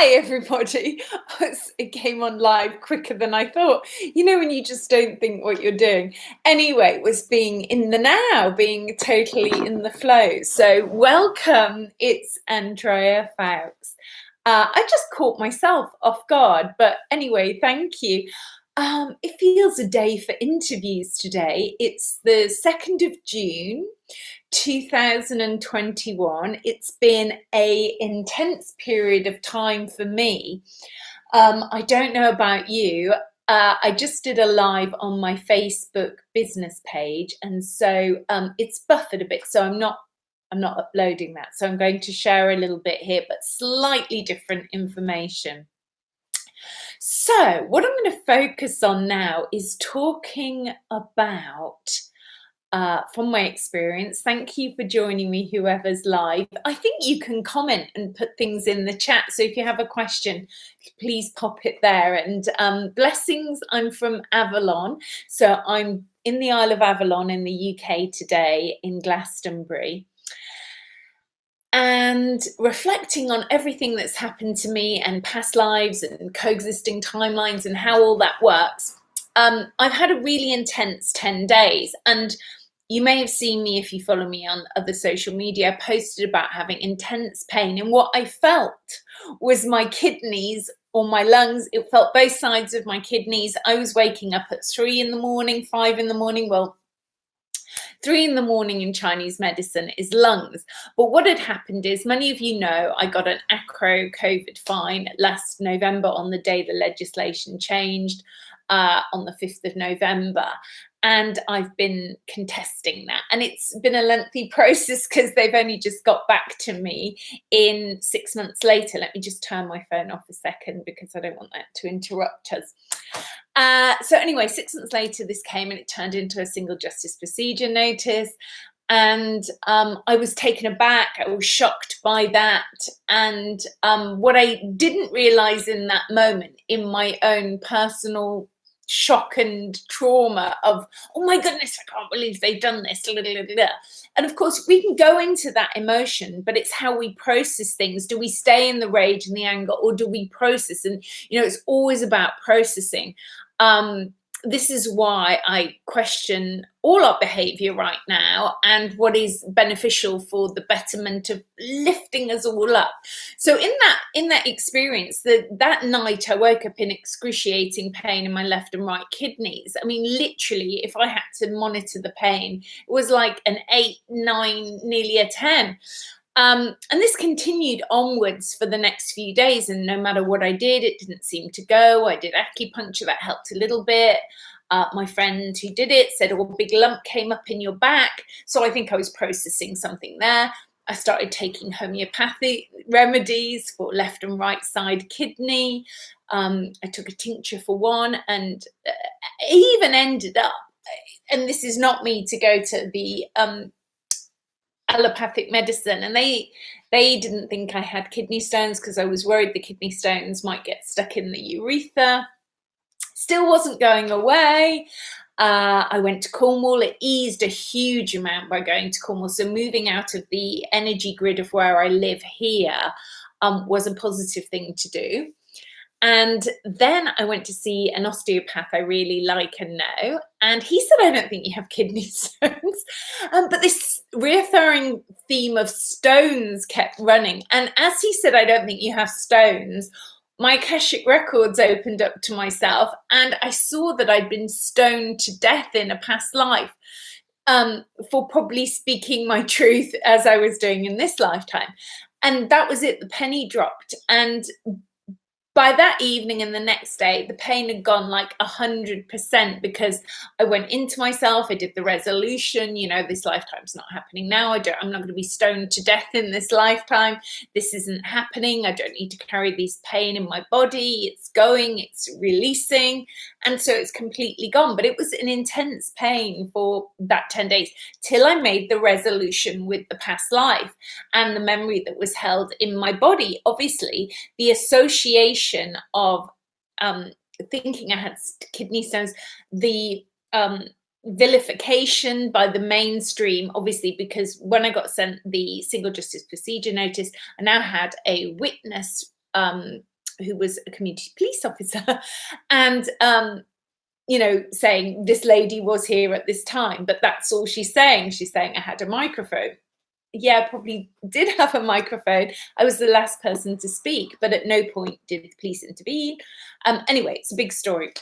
Hi, everybody. It came on live quicker than I thought. You know, when you just don't think what you're doing. Anyway, it was being in the now, being totally in the flow. So welcome. It's Andrea Fowkes. I just caught myself off guard. But anyway, thank you. It feels a day for interviews today. It's the 2nd of June. 2021. It's been an intense period of time for me. I don't know about you. I just did a live on my Facebook business page, and so it's buffered a bit. So I'm not uploading that. So I'm going to share a little bit here, but slightly different information. So what I'm going to focus on now is talking about from my experience. Thank you for joining me, whoever's live. I think you can comment and put things in the chat. So if you have a question, please pop it there. And blessings, I'm from Avalon. So I'm in the Isle of Avalon in the UK today, in Glastonbury. And reflecting on everything that's happened to me and past lives and coexisting timelines and how all that works. I've had a really intense 10 days, and you may have seen me, if you follow me on other social media, I posted about having intense pain. And what I felt was my kidneys or my lungs. It felt both sides of my kidneys. I was waking up at 3 in the morning, 5 in the morning. Well, 3 in the morning in Chinese medicine is lungs. But what had happened is, many of you know, I got an acro COVID fine last November on the day the legislation changed, on the 5th of November. And I've been contesting that. And it's been a lengthy process because they've only just got back to me in 6 months later. Let me just turn my phone off a second because I don't want that to interrupt us. So anyway, 6 months later, this came and it turned into a single justice procedure notice. And I was taken aback. I was shocked by that. And what I didn't realize in that moment, in my own personal shock and trauma of, oh my goodness, I can't believe they've done this. And of course, we can go into that emotion, but it's how we process things. Do we stay in the rage and the anger, or do we process? And, you know, it's always about processing. This is why I question all our behavior right now and what is beneficial for the betterment of lifting us all up. So in that experience, that night I woke up in excruciating pain in my left and right kidneys. I mean, literally, if I had to monitor the pain, it was like an 8, 9, nearly a 10. And this continued onwards for the next few days. And no matter what I did, it didn't seem to go. I did acupuncture, that helped a little bit. My friend who did it said, oh, a big lump came up in your back. So I think I was processing something there. I started taking homeopathic remedies for left and right side kidney. I took a tincture for one, and even ended up, and this is not me to go to the allopathic medicine, and they didn't think I had kidney stones because I was worried the kidney stones might get stuck in the urethra. Still wasn't going away. I went to Cornwall. It eased a huge amount by going to Cornwall. So moving out of the energy grid of where I live here was a positive thing to do. And then I went to see an osteopath I really like and know. And he said, I don't think you have kidney stones. But this reoccurring theme of stones kept running. And as he said, I don't think you have stones, my Akashic records opened up to myself. And I saw that I'd been stoned to death in a past life for probably speaking my truth as I was doing in this lifetime. And that was it. The penny dropped. And by that evening and the next day, the pain had gone like 100% because I went into myself. I did the resolution, you know, this lifetime's not happening now. I'm not going to be stoned to death in this lifetime. This isn't happening. I don't need to carry this pain in my body. It's going, it's releasing. And so it's completely gone. But it was an intense pain for that 10 days till I made the resolution with the past life and the memory that was held in my body. Obviously, the association of thinking I had kidney stones, the vilification by the mainstream, obviously, because when I got sent the single justice procedure notice, I now had a witness who was a community police officer, and you know, saying this lady was here at this time, but that's all she's saying. She's saying I had a microphone. Yeah, I probably did have a microphone. I was the last person to speak, but at no point did the police intervene. Anyway, it's a big story.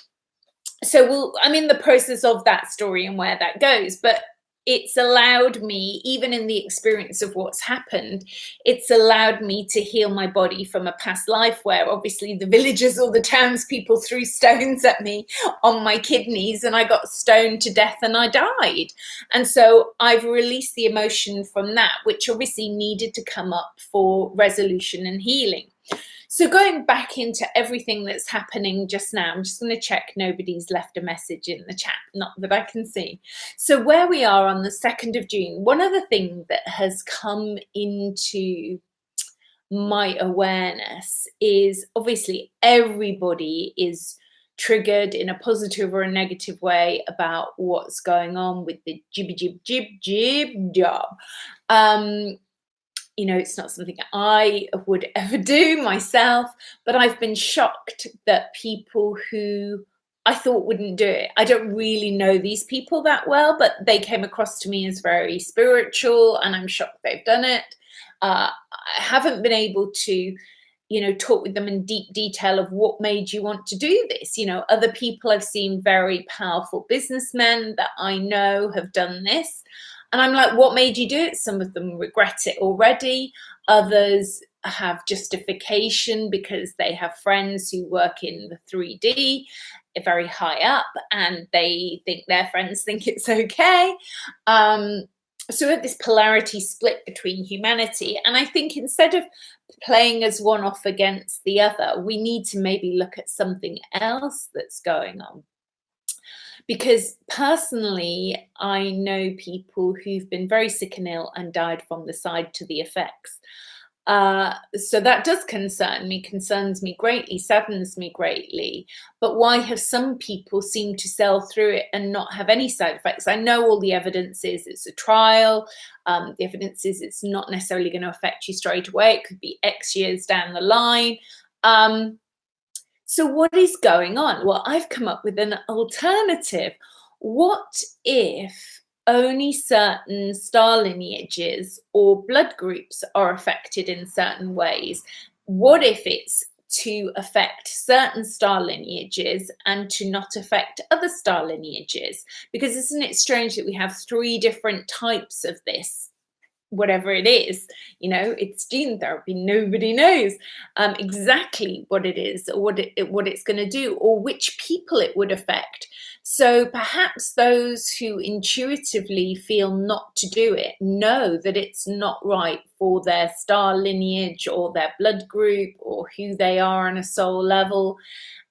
So I'm in the process of that story and where that goes, but it's allowed me, even in the experience of what's happened, it's allowed me to heal my body from a past life where obviously the villagers or the townspeople threw stones at me on my kidneys and I got stoned to death and I died. And so I've released the emotion from that, which obviously needed to come up for resolution and healing. So going back into everything that's happening just now, I'm just going to check nobody's left a message in the chat, not that I can see. So where we are on the 2nd of June, one of the things that has come into my awareness is obviously everybody is triggered in a positive or a negative way about what's going on with the jib job. You know, it's not something I would ever do myself, but I've been shocked that people who I thought wouldn't do it. I don't really know these people that well, but they came across to me as very spiritual, and I'm shocked they've done it. I haven't been able to, you know, talk with them in deep detail of what made you want to do this. You know, other people I've seen, very powerful businessmen that I know have done this. And I'm like, what made you do it? Some of them regret it already. Others have justification because they have friends who work in the 3D very high up and they think their friends think it's okay. So we have this polarity split between humanity. And I think instead of playing as one off against the other, we need to maybe look at something else that's going on. Because personally, I know people who've been very sick and ill and died from the side to the effects. So that does concerns me greatly, saddens me greatly. But why have some people seemed to sail through it and not have any side effects? I know all the evidence is it's a trial. The evidence is it's not necessarily going to affect you straight away. It could be X years down the line. So what is going on? Well, I've come up with an alternative. What if only certain star lineages or blood groups are affected in certain ways? What if it's to affect certain star lineages and to not affect other star lineages? Because isn't it strange that we have 3 different types of this? Whatever it is, you know, it's gene therapy. Nobody knows exactly what it is or what it's going to do or which people it would affect. So perhaps those who intuitively feel not to do it know that it's not right for their star lineage or their blood group or who they are on a soul level.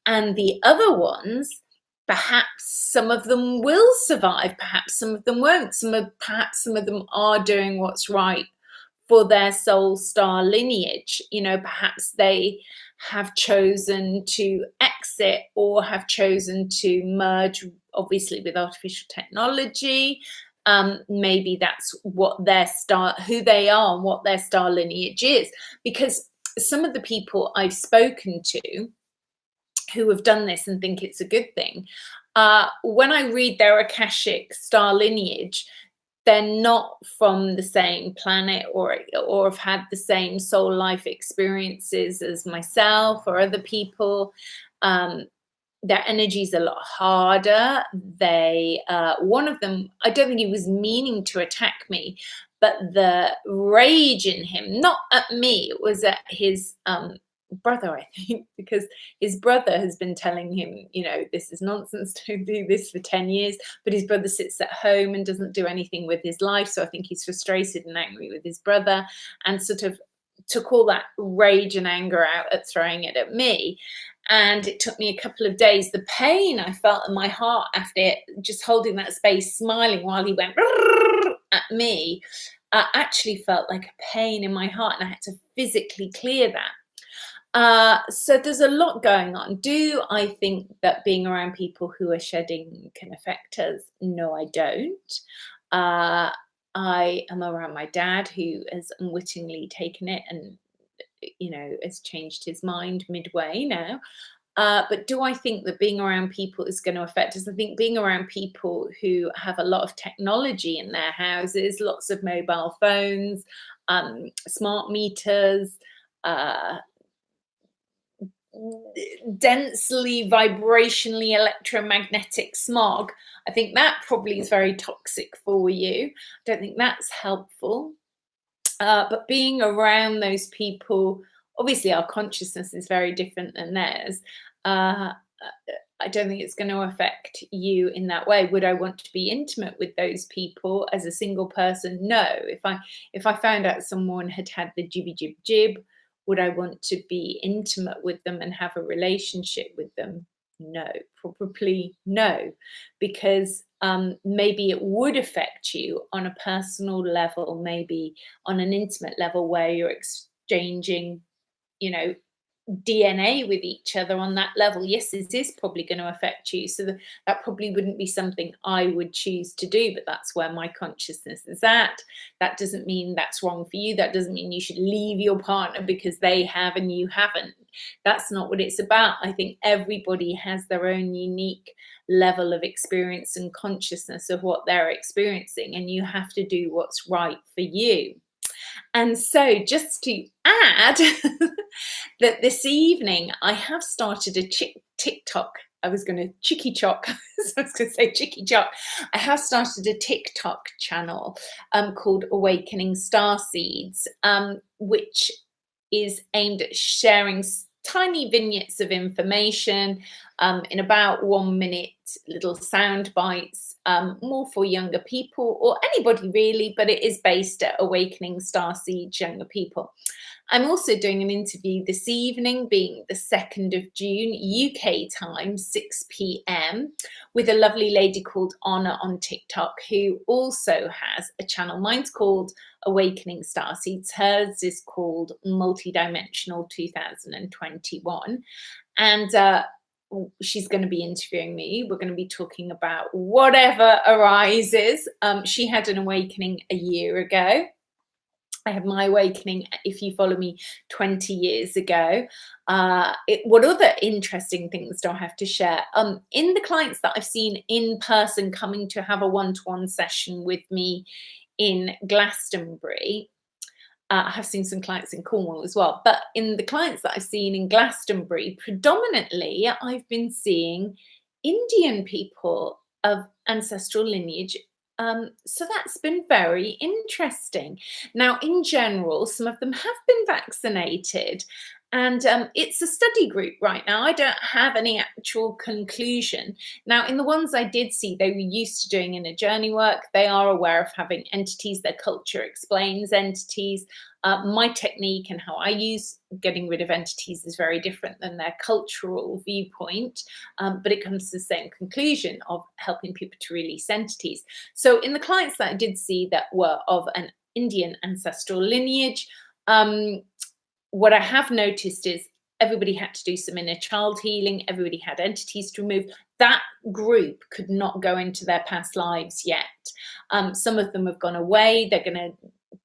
And the other ones, perhaps some of them will survive, perhaps some of them won't. Perhaps some of them are doing what's right for their soul star lineage. You know, perhaps they have chosen to exit or have chosen to merge, obviously, with artificial technology. Maybe that's what who they are and what their star lineage is. Because some of the people I've spoken to who have done this and think it's a good thing, when I read their Akashic star lineage, they're not from the same planet or have had the same soul life experiences as myself or other people. Their energy's a lot harder. One of them, I don't think he was meaning to attack me, but the rage in him, not at me, it was at his brother, I think, because his brother has been telling him, you know, this is nonsense, don't do this, for 10 years, but his brother sits at home and doesn't do anything with his life. So I think he's frustrated and angry with his brother and sort of took all that rage and anger out at throwing it at me. And it took me a couple of days. The pain I felt in my heart after it, just holding that space, smiling while he went at me, actually felt like a pain in my heart, and I had to physically clear that. So there's a lot going on. Do I think that being around people who are shedding can affect us? No, I don't. I am around my dad, who has unwittingly taken it and, has changed his mind midway now. But do I think that being around people is going to affect us? I think being around people who have a lot of technology in their houses, lots of mobile phones, smart meters, densely vibrationally electromagnetic smog, I think that probably is very toxic for you. I don't think that's helpful. But being around those people, obviously our consciousness is very different than theirs. I don't think it's going to affect you in that way. Would I want to be intimate with those people as a single person? No. If I found out someone had had the jibby jib jib, would I want to be intimate with them and have a relationship with them? No, probably no, because maybe it would affect you on a personal level, maybe on an intimate level where you're exchanging, DNA with each other on that level. Yes, it is probably going to affect you. So that probably wouldn't be something I would choose to do, but that's where my consciousness is at. That doesn't mean that's wrong for you. That doesn't mean you should leave your partner because they have and you haven't. That's not what it's about. I think everybody has their own unique level of experience and consciousness of what they're experiencing, and you have to do what's right for you. And so just to add that this evening I have started a TikTok. I was going to chicky chock. I was going to say chicky chock. I have started a TikTok channel called Awakening Starseeds, which is aimed at sharing tiny vignettes of information in about 1 minute little sound bites, more for younger people or anybody really, but it is based at Awakening Starseed younger people. I'm also doing an interview this evening, being the 2nd of June, UK time, 6 p.m, with a lovely lady called Anna on TikTok, who also has a channel. Mine's called Awakening Starseeds. Hers is called Multidimensional 2021. And she's going to be interviewing me. We're going to be talking about whatever arises. She had an awakening a year ago. I had my awakening, if you follow me, 20 years ago. What other interesting things do I have to share? In the clients that I've seen in person coming to have a one-to-one session with me in Glastonbury, I have seen some clients in Cornwall as well, but in the clients that I've seen in Glastonbury, predominantly I've been seeing Indian people of ancestral lineage. So that's been very interesting. Now, in general, some of them have been vaccinated, and it's a study group right now. I don't have any actual conclusion. Now, in the ones I did see, they were used to doing inner journey work. They are aware of having entities. Their culture explains entities. My technique and how I use getting rid of entities is very different than their cultural viewpoint, but it comes to the same conclusion of helping people to release entities. So in the clients that I did see that were of an Indian ancestral lineage, what I have noticed is everybody had to do some inner child healing. Everybody had entities to remove. That group could not go into their past lives yet. Some of them have gone away. They're going to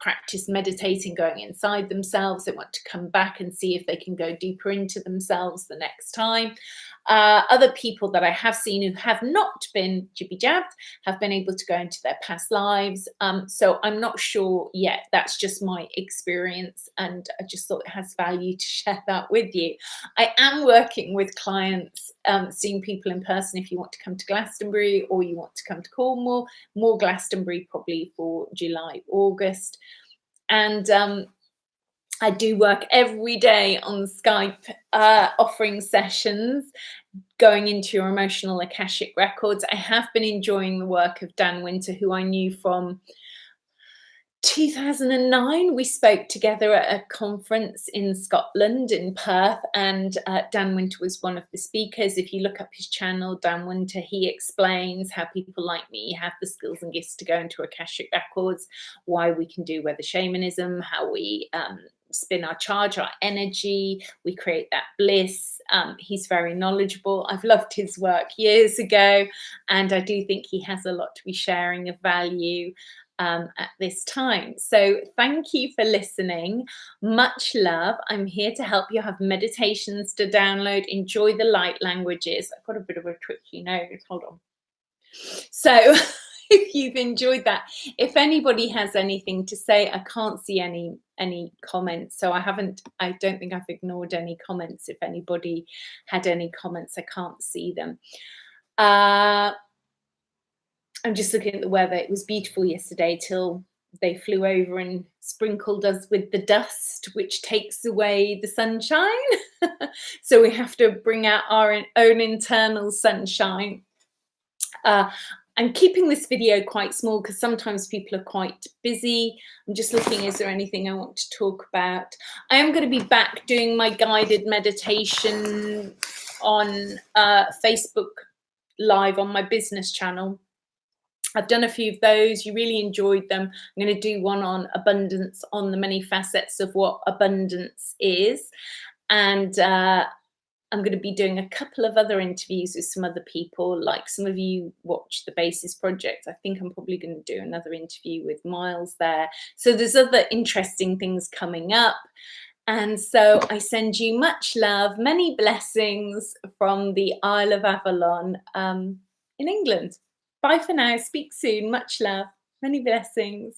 practice meditating, going inside themselves. They want to come back and see if they can go deeper into themselves the next time. Other people that I have seen who have not been jibby-jabbed have been able to go into their past lives. So I'm not sure yet. That's just my experience, and I just thought it has value to share that with you. I am working with clients, seeing people in person if you want to come to Glastonbury or you want to come to Cornwall. More Glastonbury probably for July, August. And I do work every day on Skype, offering sessions, going into your emotional Akashic records. I have been enjoying the work of Dan Winter, who I knew from 2009. We spoke together at a conference in Scotland, in Perth, and Dan Winter was one of the speakers. If you look up his channel, Dan Winter, he explains how people like me have the skills and gifts to go into Akashic records, why we can do weather shamanism, how we spin our charge, our energy, we create that bliss. He's very knowledgeable. I've loved his work years ago, and I do think he has a lot to be sharing of value. at this time. So thank you for listening. Much love. I'm here to help you have meditations to download. Enjoy the light languages. I've got a bit of a twitchy nose. Hold on. So if you've enjoyed that, if anybody has anything to say, I can't see any comments. So I don't think I've ignored any comments. If anybody had any comments, I can't see them. I'm just looking at the weather. It was beautiful yesterday till they flew over and sprinkled us with the dust, which takes away the sunshine. So we have to bring out our own internal sunshine. I'm keeping this video quite small because sometimes people are quite busy. I'm just looking, is there anything I want to talk about? I am going to be back doing my guided meditation on Facebook Live on my business channel. I've done a few of those. You really enjoyed them. I'm going to do one on abundance, on the many facets of what abundance is. And I'm going to be doing a couple of other interviews with some other people, like some of you watch the Basis Project. I think I'm probably going to do another interview with Miles there. So there's other interesting things coming up. And so I send you much love, many blessings from the Isle of Avalon in England. Bye for now. Speak soon. Much love. Many blessings.